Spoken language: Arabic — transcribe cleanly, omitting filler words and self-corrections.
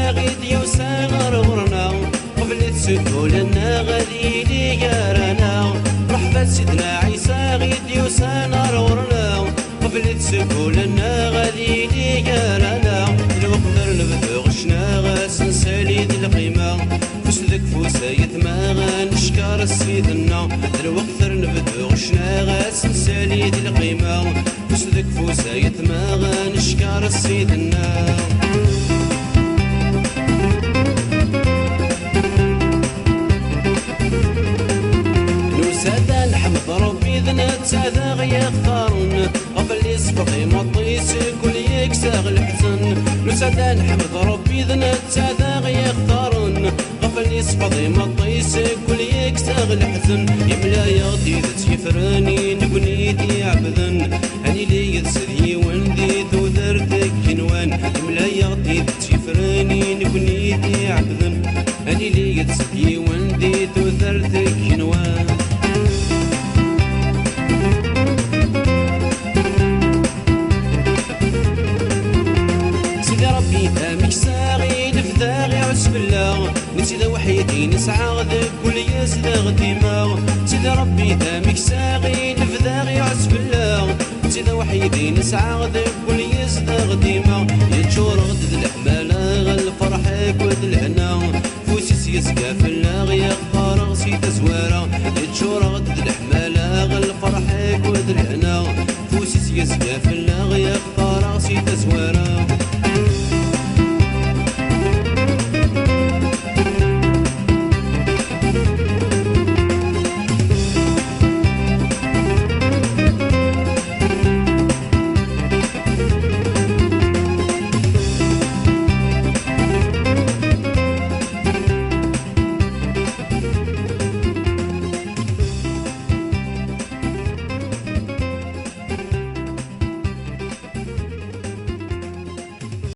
ساغيد يوسان غرورنا قبل تسكولنا غادي ليارانا رحبة سيدنا عيسى غيد يوسان غرورنا قبل تسكولنا غادي ليارانا الوقت نبدو غشنا غاس نسالي ذي القيمة فسدك فوسايت ما غنشكر سيدنا الوقت نبدو غشنا غاس نسالي ذي القيمة فسدك فوسايت ما غنشكر سيدنا نسادا نحمد ربي ذنا تسادا غيختارن قبل يسبقي مطيس كل يكساغ الحزن نسادا نحمد ربي ذنا تسادا غيختارن قبل يسبقي مطيس كل يكساغ الحزن يملا يغدي ذات يفراني نبنيتي عبذن هني لي يتسدي وندي ذو ذرتك كنوان يملا يغدي ذات يفراني نبنيتي عبذن هني لي يتسدي وندي ذو ذرتك كنوان سيدي وحيدي نسعى ذاك كل يزدغ دماغ سيدي ربي دامك ساغي نفذاغي عزب الله سيدي وحيدي نسعى ذاك كل يزدغ دماغ يتشور غد الحمالة غالفرحك ود الهنا فوسيس يسقى في اللاغ يختار سيدة زوارة يتشور غد الحمالة غالفرحك ود الهنا فوسيس يسقى في اللاغ يختار سيدة زوارة